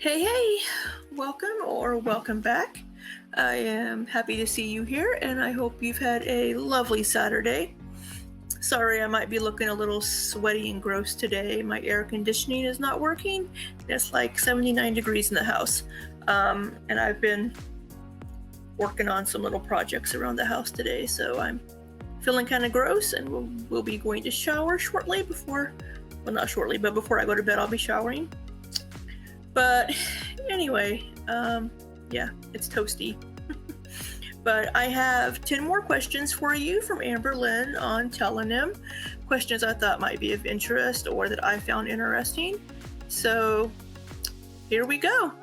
Hey, welcome or welcome back. I am happy to see you here and I hope you've had a lovely Saturday. Sorry, I might be looking a little sweaty and gross today. My air conditioning is not working. It's like 79 degrees in the house. And I've been working on some little projects around the house today, so I'm feeling kind of gross and we'll be going to shower shortly well, not shortly, but before I go to bed, I'll be showering. But anyway, yeah, it's toasty. But I have 10 more questions for you from Amberlynn on Tellonym. Questions I thought might be of interest or that I found interesting. So here we go.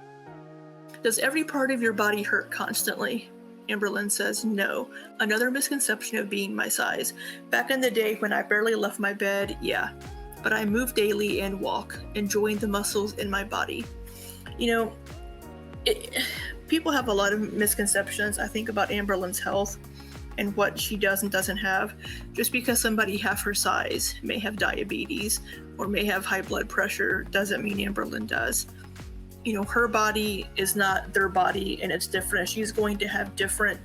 Does every part of your body hurt constantly? Amberlynn says no. Another misconception of being my size. Back in the day when I barely left my bed, yeah. But I move daily and walk, enjoying the muscles in my body. You know, people have a lot of misconceptions, I think, about Amberlynn's health and what she does and doesn't have. Just because somebody half her size may have diabetes or may have high blood pressure doesn't mean Amberlynn does. You know, her body is not their body and it's different. She's going to have different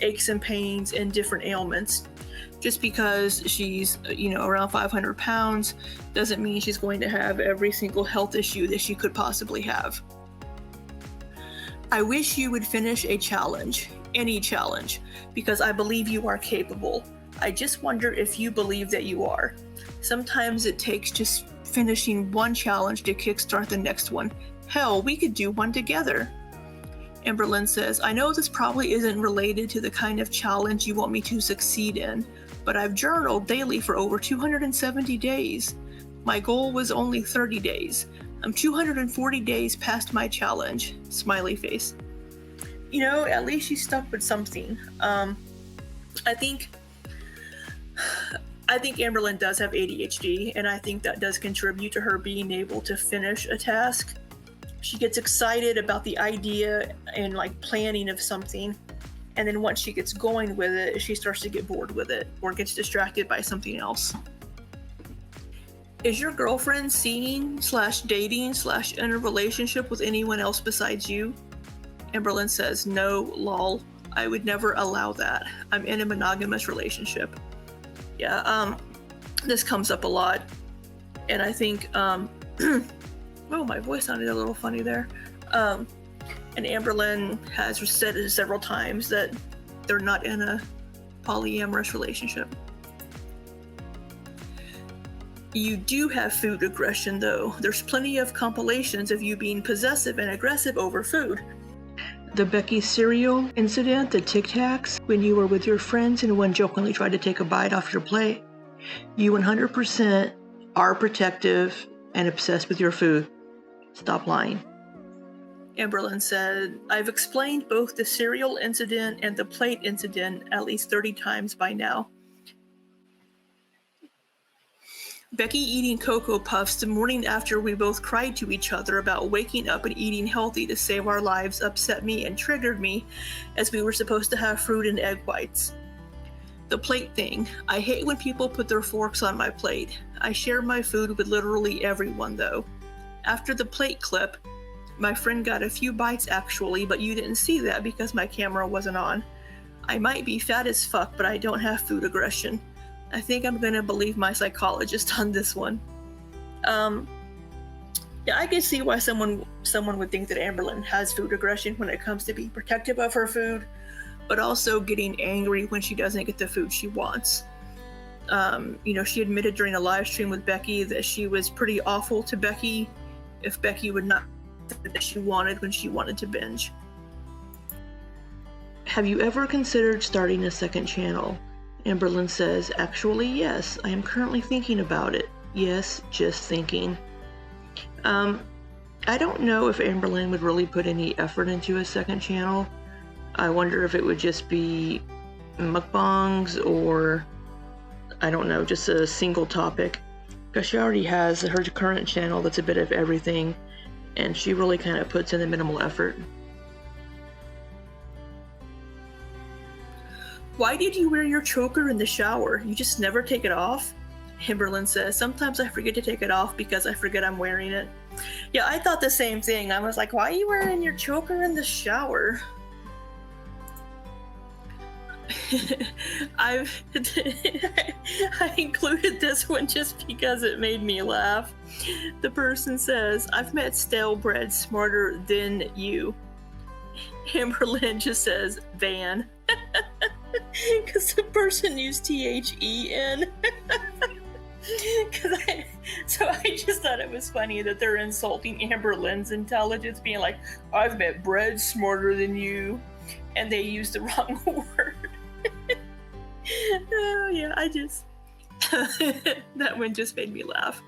aches and pains and different ailments. Just because she's, around 500 pounds doesn't mean she's going to have every single health issue that she could possibly have. I wish you would finish a challenge, any challenge, because I believe you are capable. I just wonder if you believe that you are. Sometimes it takes just finishing one challenge to kickstart the next one. Hell, we could do one together. Amberlynn says, I know this probably isn't related to the kind of challenge you want me to succeed in, but I've journaled daily for over 270 days. My goal was only 30 days. I'm 240 days past my challenge. Smiley face. At least she stuck with something. I think Amberlynn does have ADHD, and I think that does contribute to her being able to finish a task. She gets excited about the idea and planning of something, and then once she gets going with it, she starts to get bored with it or gets distracted by something else. Is your girlfriend seeing/dating/in a relationship with anyone else besides you? Amberlynn says, no, lol. I would never allow that. I'm in a monogamous relationship. Yeah, this comes up a lot. And I think, oh, my voice sounded a little funny there. And Amberlynn has said it several times that they're not in a polyamorous relationship. You do have food aggression, though. There's plenty of compilations of you being possessive and aggressive over food. The Becky cereal incident, the Tic Tacs, when you were with your friends and one jokingly tried to take a bite off your plate. You 100% are protective and obsessed with your food. Stop lying. Amberlynn said, I've explained both the cereal incident and the plate incident at least 30 times by now. Becky eating Cocoa Puffs the morning after we both cried to each other about waking up and eating healthy to save our lives upset me and triggered me, as we were supposed to have fruit and egg whites. The plate thing. I hate when people put their forks on my plate. I share my food with literally everyone, though. After the plate clip, my friend got a few bites actually, but you didn't see that because my camera wasn't on. I might be fat as fuck, but I don't have food aggression. I think I'm gonna believe my psychologist on this one. Yeah, I can see why someone would think that Amberlynn has food aggression when it comes to being protective of her food, but also getting angry when she doesn't get the food she wants. She admitted during a live stream with Becky that she was pretty awful to Becky if Becky would not get that she wanted when she wanted to binge. Have you ever considered starting a second channel? Amberlynn says, actually, yes. I am currently thinking about it. Yes, just thinking. I don't know if Amberlynn would really put any effort into a second channel. I wonder if it would just be mukbangs or, I don't know, just a single topic. Because she already has her current channel that's a bit of everything, and she really kind of puts in the minimal effort. Why did you wear your choker in the shower? You just never take it off? Amberlynn says, sometimes I forget to take it off because I forget I'm wearing it. Yeah, I thought the same thing. I was like, why are you wearing your choker in the shower? I included this one just because it made me laugh. The person says, I've met stale bread smarter than you. Amberlynn just says, van. Because the person used THEN. So I just thought it was funny that they're insulting Amberlynn's intelligence, being like, I've met bread smarter than you, and they used the wrong word. Oh yeah, that one just made me laugh.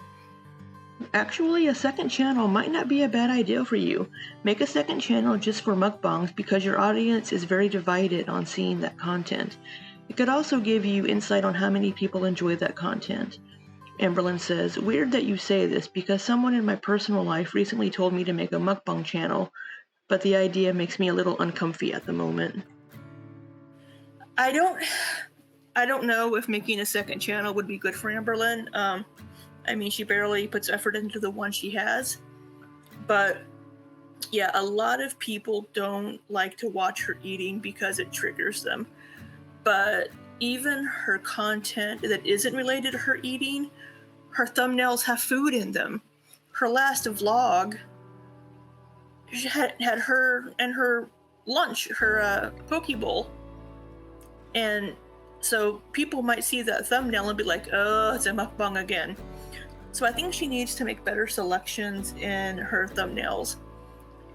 Actually, a second channel might not be a bad idea for you. Make a second channel just for mukbangs because your audience is very divided on seeing that content. It could also give you insight on how many people enjoy that content. Amberlynn says, weird that you say this because someone in my personal life recently told me to make a mukbang channel, but the idea makes me a little uncomfy at the moment. I don't know if making a second channel would be good for Amberlynn. I mean, she barely puts effort into the one she has. But yeah, a lot of people don't like to watch her eating because it triggers them. But even her content that isn't related to her eating, her thumbnails have food in them. Her last vlog had her and her lunch, her poke bowl. And so people might see that thumbnail and be like, oh, it's a mukbang again. So I think she needs to make better selections in her thumbnails.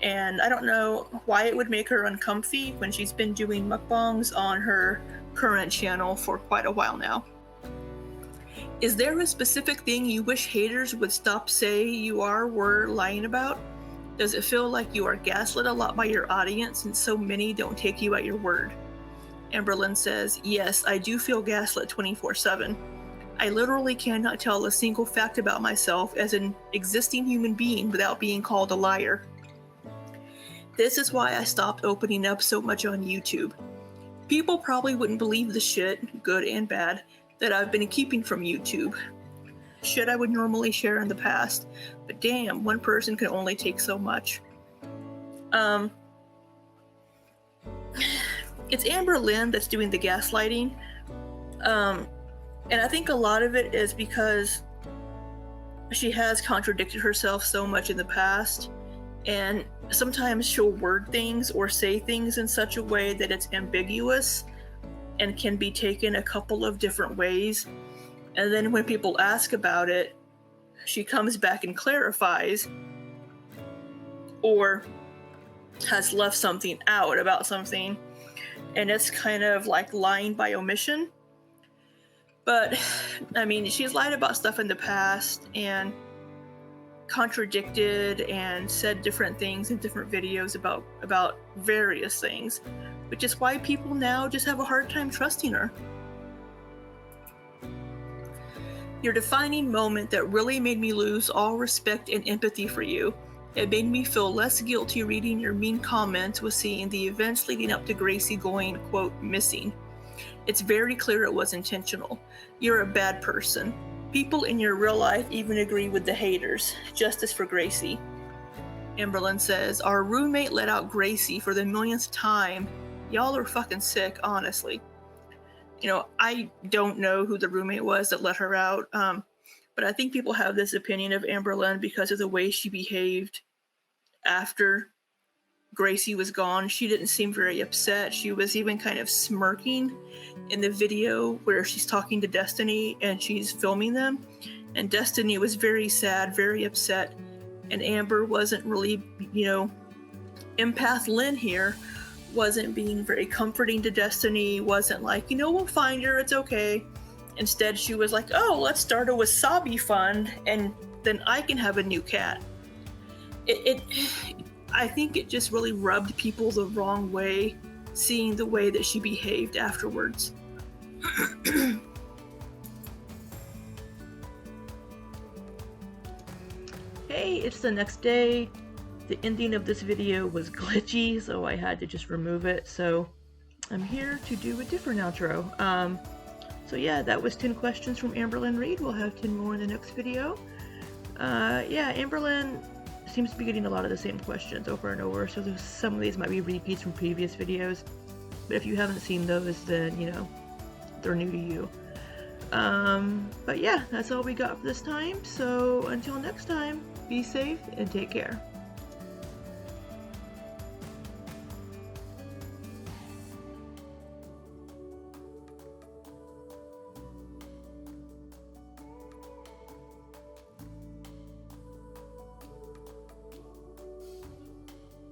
And I don't know why it would make her uncomfy when she's been doing mukbangs on her current channel for quite a while now. Is there a specific thing you wish haters would stop saying you were lying about? Does it feel like you are gaslit a lot by your audience and so many don't take you at your word? Amberlynn says, yes, I do feel gaslit 24/7. I literally cannot tell a single fact about myself as an existing human being without being called a liar. This is why I stopped opening up so much on YouTube. People probably wouldn't believe the shit, good and bad, that I've been keeping from YouTube. Shit I would normally share in the past, but damn, one person can only take so much. It's Amberlynn that's doing the gaslighting. And I think a lot of it is because she has contradicted herself so much in the past, and sometimes she'll word things or say things in such a way that it's ambiguous and can be taken a couple of different ways. And then when people ask about it, she comes back and clarifies or has left something out about something, and it's kind of like lying by omission. But, I mean, she's lied about stuff in the past and contradicted and said different things in different videos about various things, which is why people now just have a hard time trusting her. Your defining moment that really made me lose all respect and empathy for you. It made me feel less guilty reading your mean comments was seeing the events leading up to Gracie going, quote, missing. It's very clear it was intentional. You're a bad person. People in your real life even agree with the haters. Justice for Gracie. Amberlynn says, our roommate let out Gracie for the millionth time. Y'all are fucking sick, honestly. You know, I don't know who the roommate was that let her out, but I think people have this opinion of Amberlynn because of the way she behaved after Gracie was gone. She didn't seem very upset. She was even kind of smirking in the video where she's talking to Destiny and she's filming them. And Destiny was very sad, very upset. And Amber wasn't really, empath Lynn here wasn't being very comforting to Destiny, wasn't like, we'll find her, it's okay. Instead, she was like, oh, let's start a wasabi fund and then I can have a new cat. I think it just really rubbed people the wrong way, seeing the way that she behaved afterwards. Hey, it's the next day. The ending of this video was glitchy, so I had to just remove it. So I'm here to do a different outro. So yeah, that was 10 questions from Amberlynn Reed. We'll have 10 more in the next video. Yeah, Amberlynn seems to be getting a lot of the same questions over and over, so some of these might be repeats from previous videos. But if you haven't seen those, then, you know, they're new to you. But yeah, that's all we got for this time. So until next time, be safe and take care.